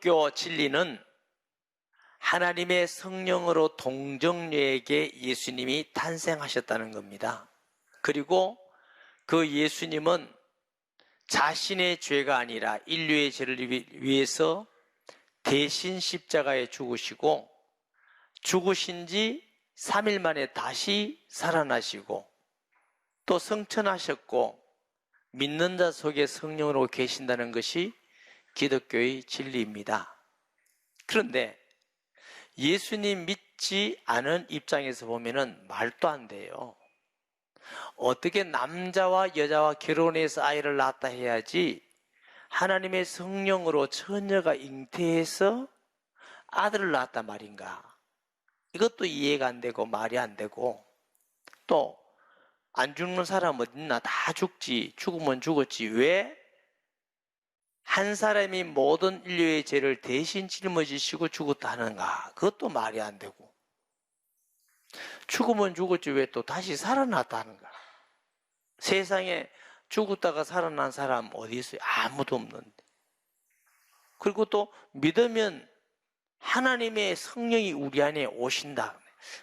기독교 진리는 하나님의 성령으로 동정녀에게 예수님이 탄생하셨다는 겁니다. 그리고 그 예수님은 자신의 죄가 아니라 인류의 죄를 위해서 대신 십자가에 죽으시고 죽으신 지 3일 만에 다시 살아나시고 또 성천하셨고 믿는 자 속에 성령으로 계신다는 것이 기독교의 진리입니다. 그런데 예수님 믿지 않은 입장에서 보면은 말도 안 돼요. 어떻게 남자와 여자와 결혼해서 아이를 낳았다 해야지 하나님의 성령으로 처녀가 잉태해서 아들을 낳았단 말인가? 이것도 이해가 안 되고 말이 안 되고, 또 안 죽는 사람 어디 있나? 다 죽지. 죽으면 죽었지. 왜 한 사람이 모든 인류의 죄를 대신 짊어지시고 죽었다 하는가? 그것도 말이 안 되고, 죽으면 죽었지 왜 또 다시 살아났다 하는가? 세상에 죽었다가 살아난 사람 어디 있어요? 아무도 없는데. 그리고 또 믿으면 하나님의 성령이 우리 안에 오신다.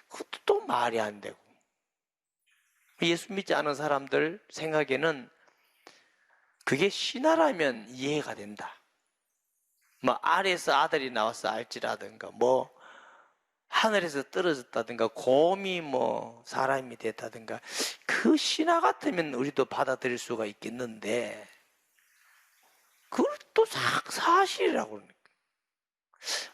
그것도 또 말이 안 되고. 예수 믿지 않은 사람들 생각에는 그게 신화라면 이해가 된다. 뭐 아래에서 아들이 나와서 알지라든가, 뭐 하늘에서 떨어졌다든가, 곰이 뭐 사람이 됐다든가, 그 신화 같으면 우리도 받아들일 수가 있겠는데 그걸 또 사실이라고 그러니까.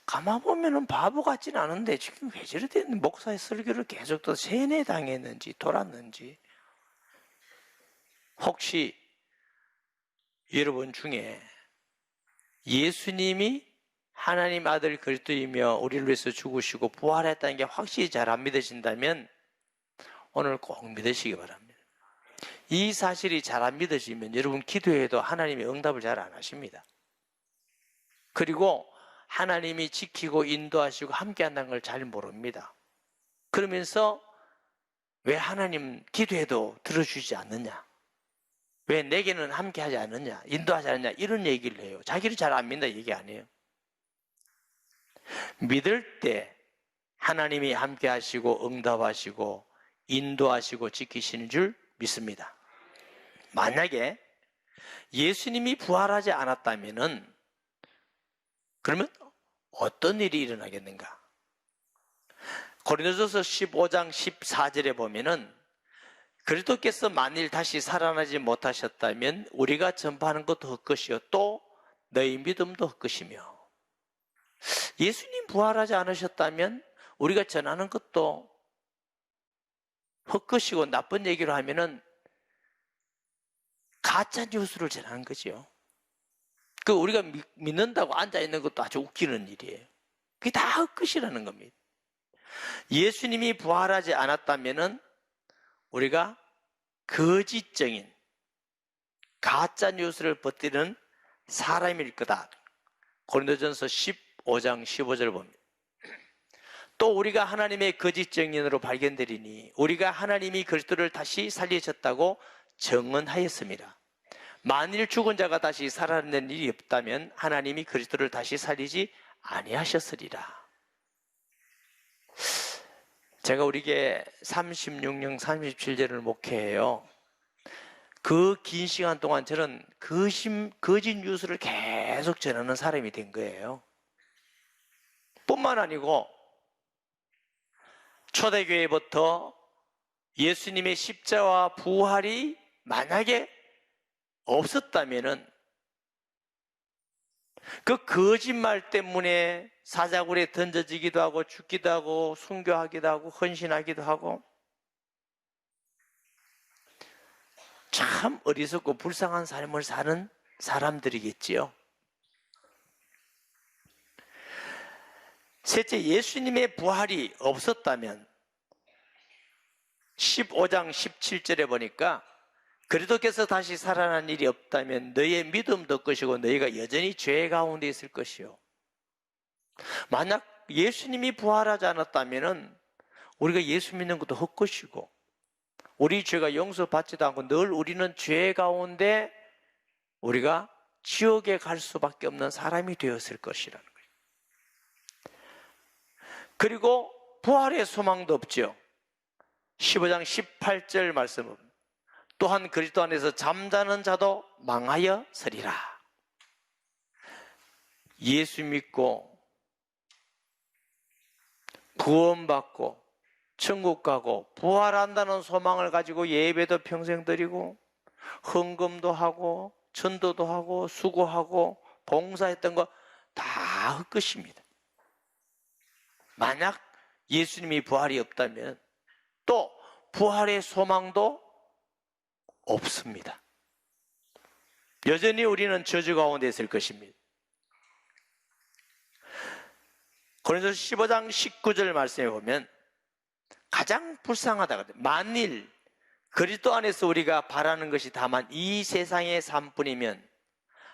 가만 보면은 바보 같지는 않은데 지금 왜 저렇게 목사의 설교를 계속 또 세뇌당했는지 돌았는지. 혹시 여러분 중에 예수님이 하나님 아들 그리스도이며 우리를 위해서 죽으시고 부활했다는 게 확실히 잘 안 믿으신다면 오늘 꼭 믿으시기 바랍니다. 이 사실이 잘 안 믿으시면 여러분 기도해도 하나님이 응답을 잘 안 하십니다. 그리고 하나님이 지키고 인도하시고 함께 한다는 걸 잘 모릅니다. 그러면서 왜 하나님 기도해도 들어주지 않느냐? 왜 내게는 함께 하지 않느냐? 인도하지 않느냐? 이런 얘기를 해요. 자기를 잘 안 믿는다 얘기 아니에요. 믿을 때 하나님이 함께 하시고 응답하시고 인도하시고 지키시는 줄 믿습니다. 만약에 예수님이 부활하지 않았다면은 그러면 어떤 일이 일어나겠는가? 고린도전서 15장 14절에 보면은 그리스도께서 만일 다시 살아나지 못하셨다면 우리가 전파하는 것도 헛것이요 또 너희 믿음도 헛것이며, 예수님 부활하지 않으셨다면 우리가 전하는 것도 헛것이고 나쁜 얘기로 하면은 가짜 뉴스를 전하는 거죠. 그 우리가 믿는다고 앉아있는 것도 아주 웃기는 일이에요. 그게 다 헛것이라는 겁니다. 예수님이 부활하지 않았다면은 우리가 거짓적인 가짜 뉴스를 퍼뜨리는 사람일 거다. 고린도전서 15장 15절을 봅니다. 또 우리가 하나님의 거짓 증인으로 발견되리니 우리가 하나님이 그리스도를 다시 살리셨다고 증언하였습니다. 만일 죽은 자가 다시 살아난 일이 없다면 하나님이 그리스도를 다시 살리지 아니하셨으리라. 제가 우리에게 36년 37절을 목회해요. 그 긴 시간 동안 저는 거짓 뉴스를 계속 전하는 사람이 된 거예요. 뿐만 아니고 초대교회부터 예수님의 십자와 부활이 만약에 없었다면은 그 거짓말 때문에 사자굴에 던져지기도 하고 죽기도 하고 순교하기도 하고 헌신하기도 하고 참 어리석고 불쌍한 삶을 사는 사람들이겠지요. 셋째, 예수님의 부활이 없었다면 15장 17절에 보니까 그리스도께서 다시 살아난 일이 없다면 너희의 믿음도 헛것이고 너희가 여전히 죄 가운데 있을 것이요. 만약 예수님이 부활하지 않았다면 우리가 예수 믿는 것도 헛것이고 우리 죄가 용서받지도 않고 늘 우리는 죄 가운데 우리가 지옥에 갈 수밖에 없는 사람이 되었을 것이라는 거예요. 그리고 부활의 소망도 없죠. 15장 18절 말씀은 또한 그리스도 안에서 잠자는 자도 망하여 서리라. 예수 믿고 구원받고 천국 가고 부활한다는 소망을 가지고 예배도 평생 드리고 헌금도 하고 전도도 하고 수고하고 봉사했던 거 다 헛것입니다. 만약 예수님이 부활이 없다면 또 부활의 소망도 없습니다. 여전히 우리는 저주 가운데 있을 것입니다. 고린도서 15장 19절 말씀에 보면 가장 불쌍하다. 만일 그리스도 안에서 우리가 바라는 것이 다만 이 세상의 삶뿐이면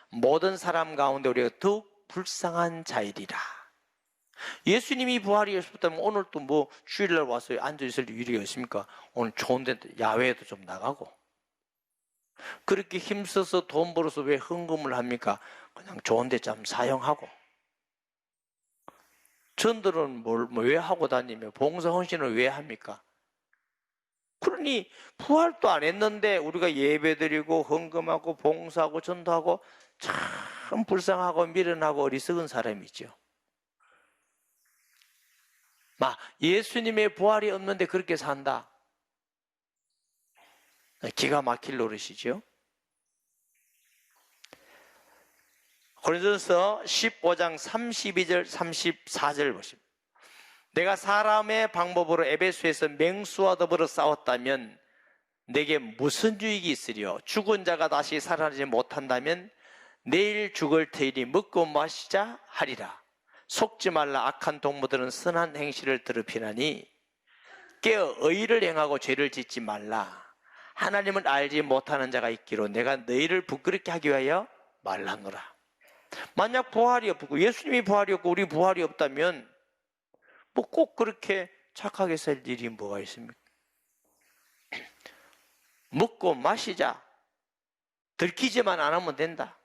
모든 사람 가운데 우리가 더욱 불쌍한 자이리라. 예수님이 부활이 없었다면 오늘 또 뭐 주일날 와서 앉아있을 일이 있습니까? 오늘 좋은 데 야외에도 좀 나가고 그렇게 힘써서 돈 벌어서 왜 헌금을 합니까? 그냥 좋은 데 좀 사용하고 전들은 왜 하고 다니며 봉사 헌신을 왜 합니까? 그러니 부활도 안 했는데 우리가 예배드리고 헌금하고 봉사하고 전도하고 참 불쌍하고 미련하고 어리석은 사람이죠. 예수님의 부활이 없는데 그렇게 산다. 기가 막힐 노릇이죠. 고린도전서 15장 32절 34절 보십니다. 내가 사람의 방법으로 에베소에서 맹수와 더불어 싸웠다면 내게 무슨 유익이 있으리요? 죽은 자가 다시 살아나지 못한다면 내일 죽을 터이니 먹고 마시자 하리라. 속지 말라. 악한 동무들은 선한 행실을 더럽히나니 깨어 의를 행하고 죄를 짓지 말라. 하나님을 알지 못하는 자가 있기로 내가 너희를 부끄럽게 하기 위하여 말하노라. 만약 부활이 없고 예수님이 부활이 없고 우리 부활이 없다면 뭐 꼭 그렇게 착하게 살 일이 뭐가 있습니까? 먹고 마시자. 들키지만 안 하면 된다.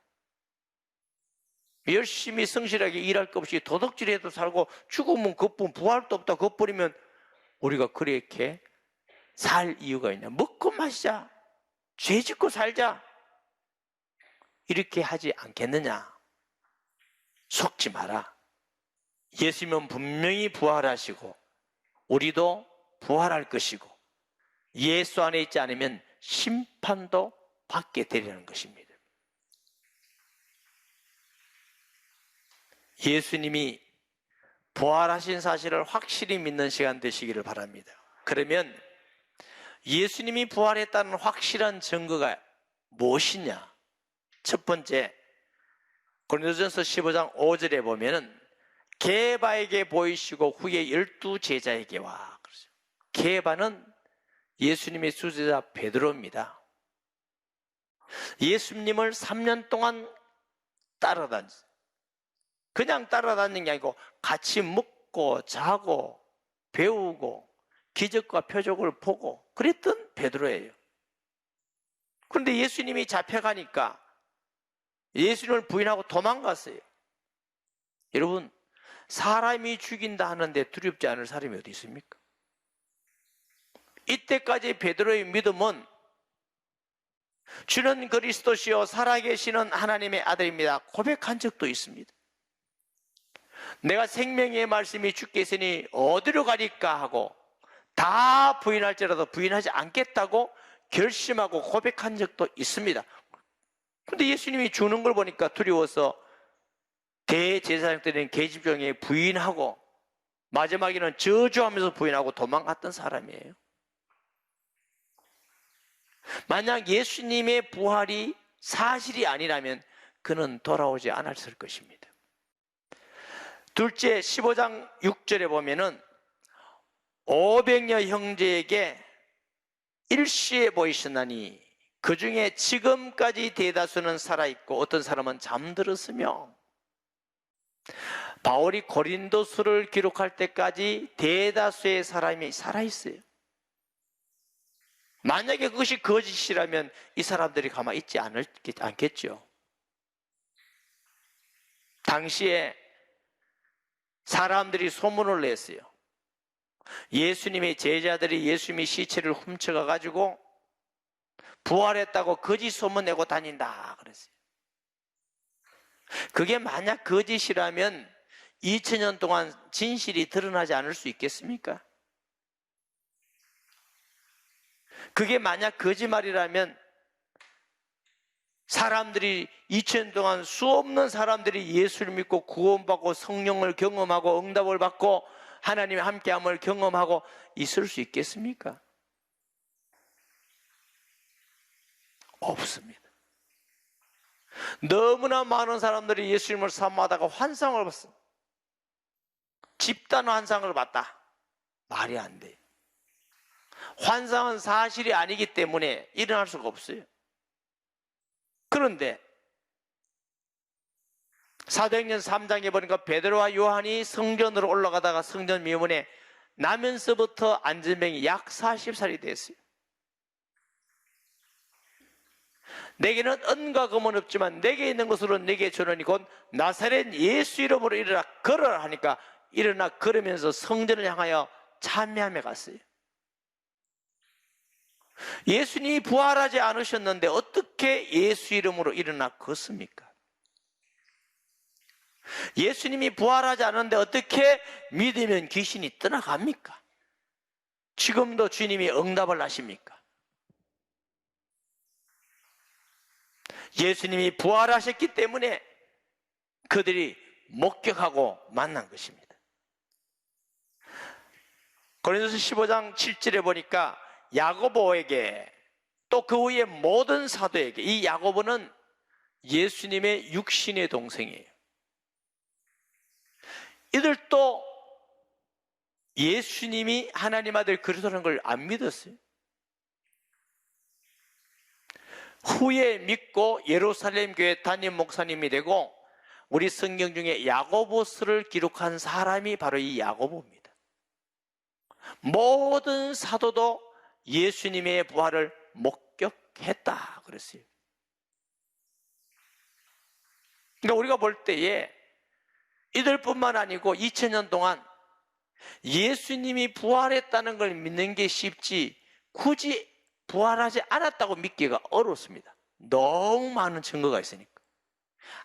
열심히 성실하게 일할 것 없이 도둑질해도 살고 죽으면 그뿐 부활도 없다 그것뿐이면 우리가 그렇게 살 이유가 있냐? 먹고 마시자. 죄 짓고 살자. 이렇게 하지 않겠느냐? 속지 마라. 예수님은 분명히 부활하시고 우리도 부활할 것이고 예수 안에 있지 않으면 심판도 받게 되리라는 것입니다. 예수님이 부활하신 사실을 확실히 믿는 시간 되시기를 바랍니다. 그러면 예수님이 부활했다는 확실한 증거가 무엇이냐? 첫 번째, 고린도전서 15장 5절에 보면은 게바에게 보이시고 후에 12제자에게 와. 게바는 예수님의 수제자 베드로입니다. 예수님을 3년 동안 따라다녔어요. 그냥 따라다니는 게 아니고 같이 먹고 자고 배우고 기적과 표적을 보고 그랬던 베드로예요. 그런데 예수님이 잡혀가니까 예수님을 부인하고 도망갔어요. 여러분, 사람이 죽인다 하는데 두렵지 않을 사람이 어디 있습니까? 이때까지 베드로의 믿음은 주는 그리스도시요 살아계시는 하나님의 아들입니다 고백한 적도 있습니다. 내가 생명의 말씀이 주께 있으니 어디로 가리까 하고 다 부인할지라도 부인하지 않겠다고 결심하고 고백한 적도 있습니다. 그런데 예수님이 죽는 걸 보니까 두려워서 대제사장들은 계집종에 부인하고 마지막에는 저주하면서 부인하고 도망갔던 사람이에요. 만약 예수님의 부활이 사실이 아니라면 그는 돌아오지 않았을 것입니다. 둘째, 15장 6절에 보면은 500여 형제에게 일시에 보이셨나니 그 중에 지금까지 대다수는 살아있고 어떤 사람은 잠들었으며, 바울이 고린도서를 기록할 때까지 대다수의 사람이 살아있어요. 만약에 그것이 거짓이라면 이 사람들이 가만히 있지 않겠죠. 당시에 사람들이 소문을 냈어요. 예수님의 제자들이 예수님의 시체를 훔쳐가 가지고 부활했다고 거짓 소문내고 다닌다 그랬어요. 그게 만약 거짓이라면 2000년 동안 진실이 드러나지 않을 수 있겠습니까? 그게 만약 거짓말이라면 사람들이 2000년 동안 수없는 사람들이 예수를 믿고 구원받고 성령을 경험하고 응답을 받고 하나님의 함께함을 경험하고 있을 수 있겠습니까? 없습니다. 너무나 많은 사람들이 예수님을 사모하다가 환상을 봤습니다. 집단 환상을 봤다. 말이 안 돼요. 환상은 사실이 아니기 때문에 일어날 수가 없어요. 그런데 사도행전 3장에 보니까 베드로와 요한이 성전으로 올라가다가 성전 미문에 나면서부터 안전병이 약 40살이 됐어요. 내게는 은과 금은 없지만 내게 있는 것으로 내게 주노니 곧 나사렛 예수 이름으로 일어나 걸어라 하니까 일어나 걸으면서 성전을 향하여 찬미하며 갔어요. 예수님이 부활하지 않으셨는데 어떻게 예수 이름으로 일어나 걷습니까? 예수님이 부활하지 않았는데 어떻게 믿으면 귀신이 떠나갑니까? 지금도 주님이 응답을 하십니까? 예수님이 부활하셨기 때문에 그들이 목격하고 만난 것입니다. 고린도서 15장 7절에 보니까 야고보에게 또 그 후에 모든 사도에게, 이 야고보는 예수님의 육신의 동생이에요. 이들도 예수님이 하나님 아들 그리스도라는 걸 안 믿었어요. 후에 믿고 예루살렘 교회 담임 목사님이 되고 우리 성경 중에 야고보서를 기록한 사람이 바로 이 야고보입니다. 모든 사도도 예수님의 부활을 목격했다 그랬어요. 그러니까 우리가 볼 때에 이들뿐만 아니고 2000년 동안 예수님이 부활했다는 걸 믿는 게 쉽지 굳이 부활하지 않았다고 믿기가 어렵습니다. 너무 많은 증거가 있으니까.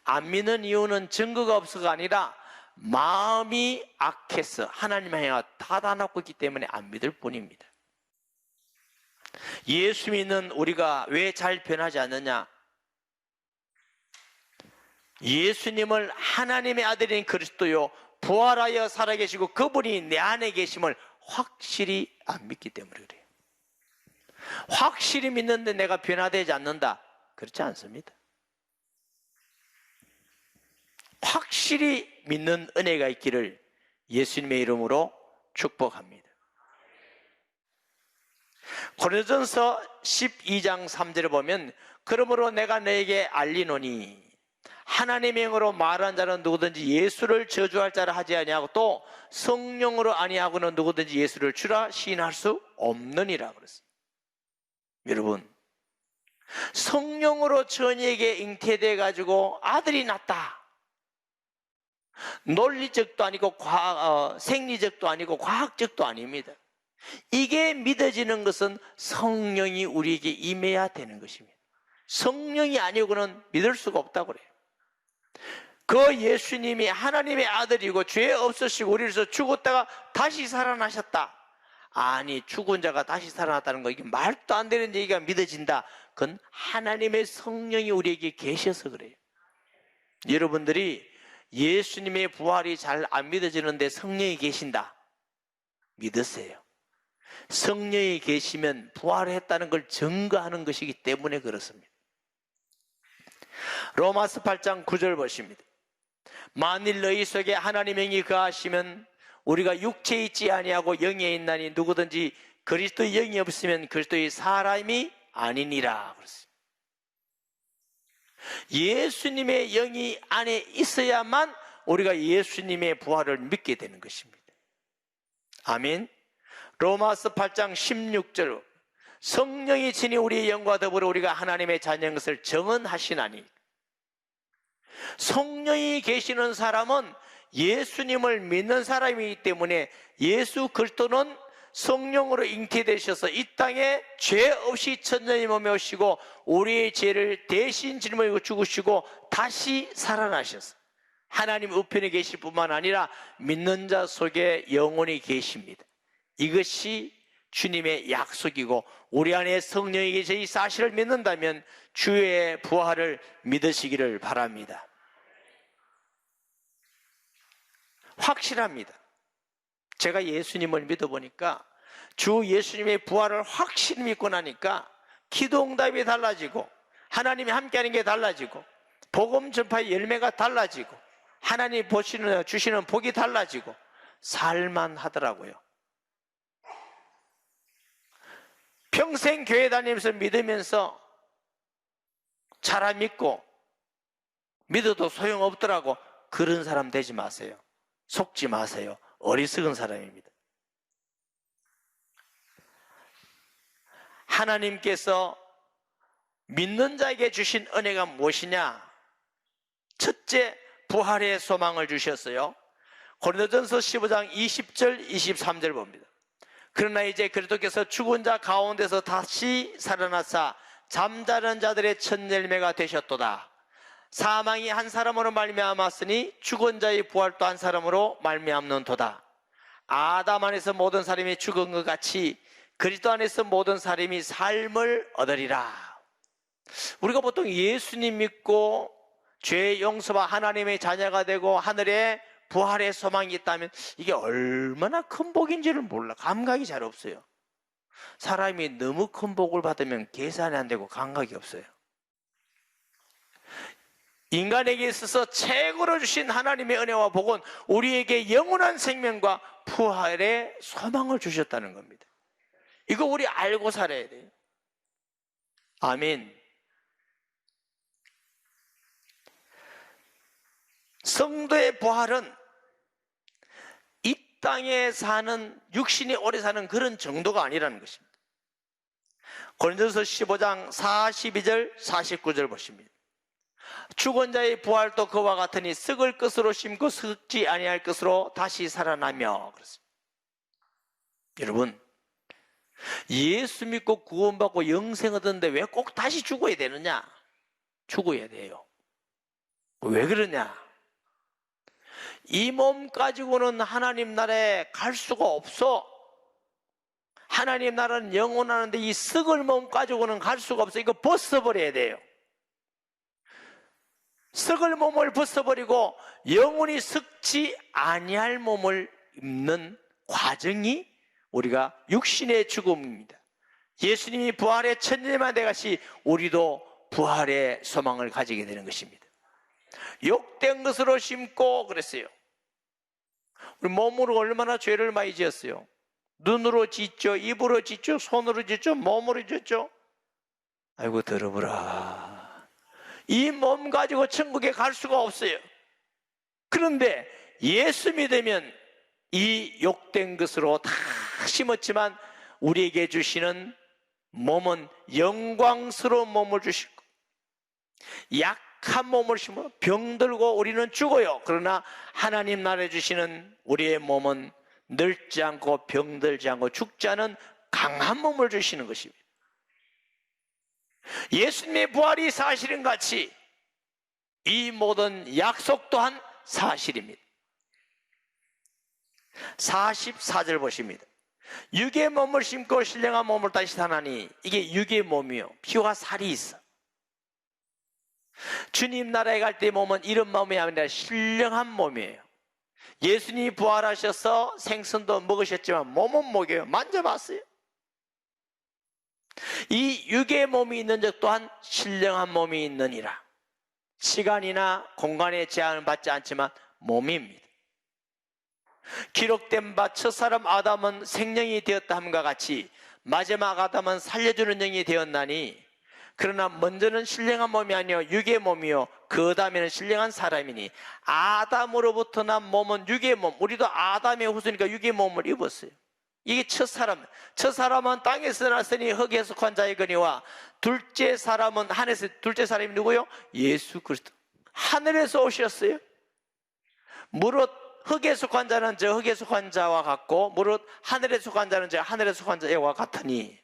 안 믿는 이유는 증거가 없어가 아니라 마음이 악해서 하나님 향해 닫아놓고 있기 때문에 안 믿을 뿐입니다. 예수 믿는 우리가 왜 잘 변하지 않느냐? 예수님을 하나님의 아들인 그리스도요 부활하여 살아계시고 그분이 내 안에 계심을 확실히 안 믿기 때문에 그래요. 확실히 믿는데 내가 변화되지 않는다? 그렇지 않습니다. 확실히 믿는 은혜가 있기를 예수님의 이름으로 축복합니다. 고린도전서 12장 3절을 보면 그러므로 내가 너에게 알리노니 하나님의 영으로 말한 자는 누구든지 예수를 저주할 자라 하지 아니하고 또 성령으로 아니하고는 누구든지 예수를 주라 시인할 수 없느니라 그랬어요. 여러분, 성령으로 전에게 잉태돼 가지고 아들이 낳다. 논리적도 아니고 생리적도 아니고 과학적도 아닙니다. 이게 믿어지는 것은 성령이 우리에게 임해야 되는 것입니다. 성령이 아니고는 믿을 수가 없다고 그래요. 그 예수님이 하나님의 아들이고 죄 없으시고 우리를 위해서 죽었다가 다시 살아나셨다. 아니, 죽은 자가 다시 살아났다는 거 이게 말도 안 되는 얘기가 믿어진다. 그건 하나님의 성령이 우리에게 계셔서 그래요. 여러분들이 예수님의 부활이 잘 안 믿어지는데 성령이 계신다. 믿으세요. 성령이 계시면 부활했다는 걸 증거하는 것이기 때문에 그렇습니다. 로마서 8장 9절 보십니다. 만일 너희 속에 하나님의 영이 거하시면 우리가 육체에 있지 아니하고 영에 있나니 누구든지 그리스도의 영이 없으면 그리스도의 사람이 아니니라 그랬어요. 예수님의 영이 안에 있어야만 우리가 예수님의 부활을 믿게 되는 것입니다. 아멘. 로마서 8장 16절 성령이 친히 우리의 영과 더불어 우리가 하나님의 자녀인 것을 증언하시나니 성령이 계시는 사람은 예수님을 믿는 사람이기 때문에 예수 그리스도는 성령으로 잉태되셔서 이 땅에 죄 없이 천년이 몸에 오시고 우리의 죄를 대신 짊어지고 죽으시고 다시 살아나셔서 하나님 우편에 계실 뿐만 아니라 믿는 자 속에 영원히 계십니다. 이것이 주님의 약속이고 우리 안에 성령이 계셔 이 사실을 믿는다면 주의 부활을 믿으시기를 바랍니다. 확실합니다. 제가 예수님을 믿어보니까 주 예수님의 부활을 확실히 믿고 나니까 기도응답이 달라지고 하나님이 함께하는 게 달라지고 복음 전파의 열매가 달라지고 하나님이 주시는 복이 달라지고 살만하더라고요. 평생 교회 다니면서 믿으면서 잘 안 믿고 믿어도 소용없더라고. 그런 사람 되지 마세요. 속지 마세요. 어리석은 사람입니다. 하나님께서 믿는 자에게 주신 은혜가 무엇이냐? 첫째, 부활의 소망을 주셨어요. 고린도전서 15장 20절 23절 봅니다. 그러나 이제 그리스도께서 죽은 자 가운데서 다시 살아나사 잠자는 자들의 첫 열매가 되셨도다. 사망이 한 사람으로 말미암았으니 죽은 자의 부활도 한 사람으로 말미암는도다. 아담 안에서 모든 사람이 죽은 것 같이 그리스도 안에서 모든 사람이 삶을 얻으리라. 우리가 보통 예수님 믿고 죄의 용서와 하나님의 자녀가 되고 하늘에 부활의 소망이 있다면 이게 얼마나 큰 복인지를 몰라. 감각이 잘 없어요. 사람이 너무 큰 복을 받으면 계산이 안 되고 감각이 없어요. 인간에게 있어서 최고로 주신 하나님의 은혜와 복은 우리에게 영원한 생명과 부활의 소망을 주셨다는 겁니다. 이거 우리 알고 살아야 돼요. 아멘. 성도의 부활은 이 땅에 사는 육신이 오래 사는 그런 정도가 아니라는 것입니다. 고린도서 15장 42절 49절 보십니다. 죽은 자의 부활도 그와 같으니 썩을 것으로 심고 썩지 아니할 것으로 다시 살아나며 그렇습니다. 여러분, 예수 믿고 구원받고 영생 얻었는데 왜 꼭 다시 죽어야 되느냐? 죽어야 돼요. 왜 그러냐? 이 몸 가지고는 하나님 나라에 갈 수가 없어. 하나님 나라는 영원하는데 이 썩을 몸 가지고는 갈 수가 없어. 이거 벗어버려야 돼요. 썩을 몸을 벗어버리고 영원히 썩지 아니할 몸을 입는 과정이 우리가 육신의 죽음입니다. 예수님이 부활의 천년만 돼가시 우리도 부활의 소망을 가지게 되는 것입니다. 욕된 것으로 심고 그랬어요. 우리 몸으로 얼마나 죄를 많이 지었어요. 눈으로 짓죠, 입으로 짓죠, 손으로 짓죠, 몸으로 짓죠. 아이고 더러워라. 이 몸 가지고 천국에 갈 수가 없어요. 그런데 예수 믿으면 이 욕된 것으로 다 심었지만 우리에게 주시는 몸은 영광스러운 몸을 주시고 약한 몸을 심어 병들고 우리는 죽어요. 그러나 하나님 나라에 주시는 우리의 몸은 늙지 않고 병들지 않고 죽지 않은 강한 몸을 주시는 것입니다. 예수님의 부활이 사실인 같이 이 모든 약속 또한 사실입니다. 44절 보십니다. 육의 몸을 심고 신령한 몸을 다시 사나니 이게 육의 몸이요 피와 살이 있어. 주님 나라에 갈 때 몸은 이런 몸이 아니라 신령한 몸이에요. 예수님이 부활하셔서 생선도 먹으셨지만 몸은 먹여요. 만져봤어요. 이 육의 몸이 있는 적 또한 신령한 몸이 있느니라. 시간이나 공간의 제한을 받지 않지만 몸입니다. 기록된 바 첫사람 아담은 생명이 되었다 함과 같이 마지막 아담은 살려주는 영이 되었나니 그러나 먼저는 신령한 몸이 아니요 육의 몸이요 그 다음에는 신령한 사람이니 아담으로부터 난 몸은 육의 몸. 우리도 아담의 후손이니까 육의 몸을 입었어요. 이게 첫사람은 땅에서 났으니 흙에 속한 자이거니와 둘째 사람은 하늘에서. 둘째 사람이 누구요? 예수 그리스도. 하늘에서 오셨어요. 무릇 흙에 속한 자는 저 흙에 속한 자와 같고 무릇 하늘에 속한 자는 저 하늘에 속한 자와 같으니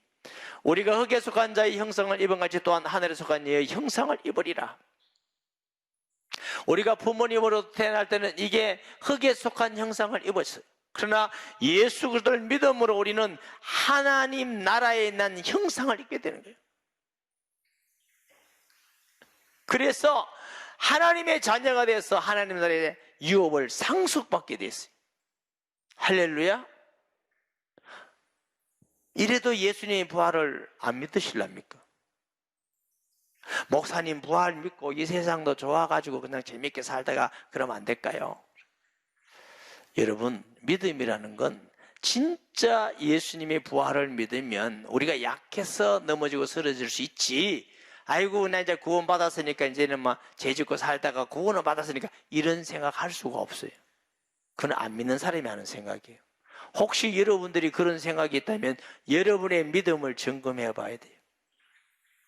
우리가 흙에 속한 자의 형상을 입은 같이 또한 하늘에 속한 이의 형상을 입으리라. 우리가 부모님으로 태어날 때는 이게 흙에 속한 형상을 입었어요. 그러나 예수 그리스도를 믿음으로 우리는 하나님 나라에 있는 형상을 입게 되는 거예요. 그래서 하나님의 자녀가 돼서 하나님 나라의 유업을 상속받게 됐어요. 할렐루야. 이래도 예수님의 부활을 안 믿으실랍니까? 목사님 부활 믿고 이 세상도 좋아가지고 그냥 재밌게 살다가 그러면 안 될까요? 여러분, 믿음이라는 건 진짜 예수님의 부활을 믿으면 우리가 약해서 넘어지고 쓰러질 수 있지, 아이고 나 이제 구원 받았으니까 이제는 막 죄짓고 살다가 구원을 받았으니까 이런 생각할 수가 없어요. 그건 안 믿는 사람이 하는 생각이에요. 혹시 여러분들이 그런 생각이 있다면 여러분의 믿음을 점검해 봐야 돼요.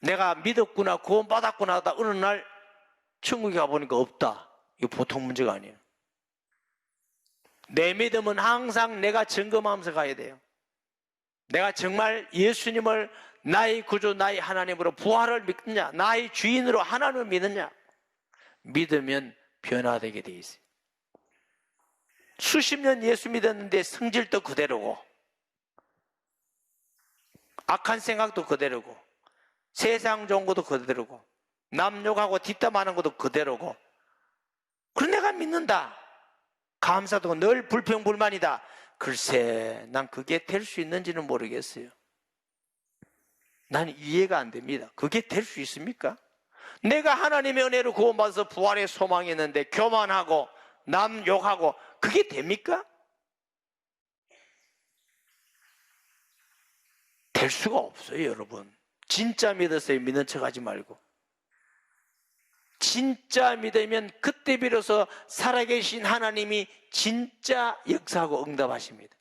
내가 믿었구나, 구원 받았구나 하다 어느 날 천국에 가보니까 없다. 이거 보통 문제가 아니에요. 내 믿음은 항상 내가 점검하면서 가야 돼요. 내가 정말 예수님을 나의 구주, 나의 하나님으로 부활을 믿느냐, 나의 주인으로 하나님을 믿느냐. 믿으면 변화되게 돼 있어요. 수십 년 예수 믿었는데 성질도 그대로고 악한 생각도 그대로고 세상 좋은 것도 그대로고 남 욕하고 뒷담하는 것도 그대로고, 그럼 내가 믿는다, 감사도 늘 불평불만이다. 글쎄, 난 그게 될 수 있는지는 모르겠어요. 난 이해가 안 됩니다. 그게 될 수 있습니까? 내가 하나님의 은혜로 구원받아서 부활의 소망이 있는데 교만하고 남 욕하고 그게 됩니까? 될 수가 없어요. 여러분, 진짜 믿었어요. 믿는 척 하지 말고. 진짜 믿으면 그때 비로소 살아계신 하나님이 진짜 역사하고 응답하십니다.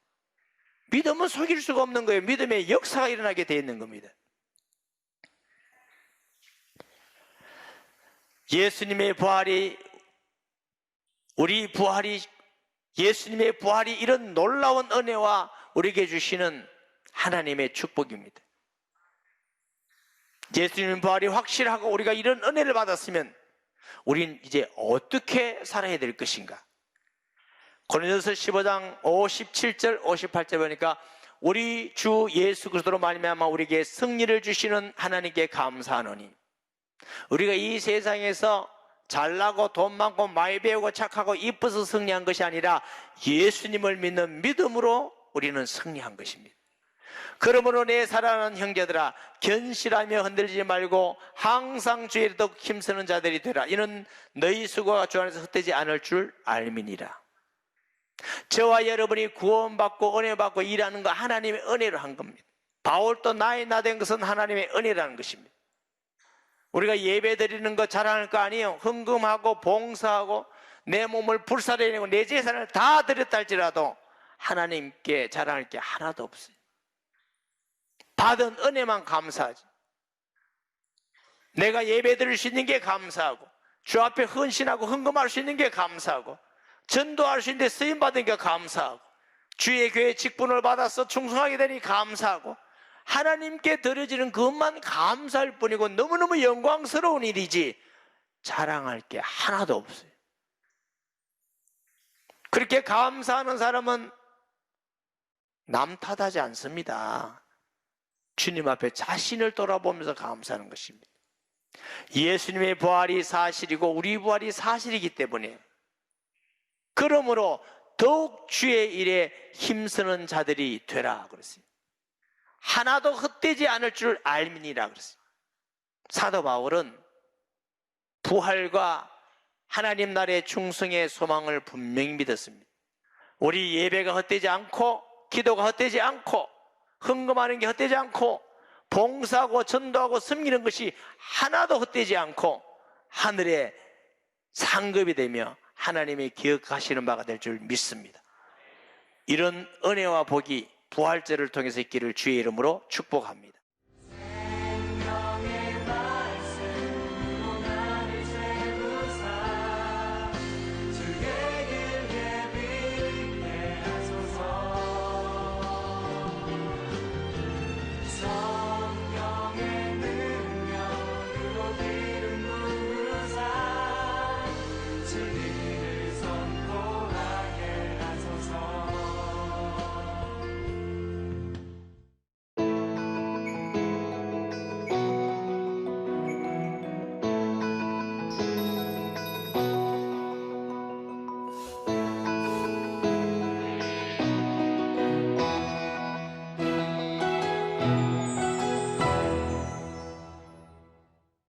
믿으면 속일 수가 없는 거예요. 믿음의 역사가 일어나게 되어 있는 겁니다. 예수님의 부활이, 우리 부활이, 예수님의 부활이 이런 놀라운 은혜와 우리에게 주시는 하나님의 축복입니다. 예수님의 부활이 확실하고 우리가 이런 은혜를 받았으면 우린 이제 어떻게 살아야 될 것인가? 고린도서 15장 57절 58절 보니까 우리 주 예수 그리스도로 말미암아 우리에게 승리를 주시는 하나님께 감사하노니, 우리가 이 세상에서 잘나고 돈 많고 많이 배우고 착하고 이뻐서 승리한 것이 아니라 예수님을 믿는 믿음으로 우리는 승리한 것입니다. 그러므로 내 사랑하는 형제들아, 견실하며 흔들리지 말고 항상 주의 더욱 힘쓰는 자들이 되라. 이는 너희 수고가 주 안에서 헛되지 않을 줄 알미니라. 저와 여러분이 구원받고 은혜받고 일하는 거 하나님의 은혜로 한 겁니다. 바울도 나의 나 된 것은 하나님의 은혜라는 것입니다. 우리가 예배 드리는 거 자랑할 거 아니에요. 헌금하고 봉사하고 내 몸을 불사르내고 내 재산을 다 드렸다 할지라도 하나님께 자랑할 게 하나도 없어요. 받은 은혜만 감사하지. 내가 예배 드릴 수 있는 게 감사하고, 주 앞에 헌신하고 헌금할 수 있는 게 감사하고, 전도할 수 있는데 쓰임받은 게 감사하고, 주의 교회 직분을 받아서 충성하게 되니 감사하고, 하나님께 드려지는 그것만 감사할 뿐이고 너무너무 영광스러운 일이지 자랑할 게 하나도 없어요. 그렇게 감사하는 사람은 남 탓하지 않습니다. 주님 앞에 자신을 돌아보면서 감사하는 것입니다. 예수님의 부활이 사실이고 우리 부활이 사실이기 때문에, 그러므로 더욱 주의 일에 힘쓰는 자들이 되라 그랬어요. 하나도 헛되지 않을 줄 알미니라 그랬어요. 사도 바울은 부활과 하나님 나라의 충성의 소망을 분명히 믿었습니다. 우리 예배가 헛되지 않고 기도가 헛되지 않고 헌금하는 게 헛되지 않고 봉사하고 전도하고 섬기는 것이 하나도 헛되지 않고 하늘의 상급이 되며 하나님이 기억하시는 바가 될 줄 믿습니다. 이런 은혜와 복이 부활절을 통해서 있기를 주의 이름으로 축복합니다.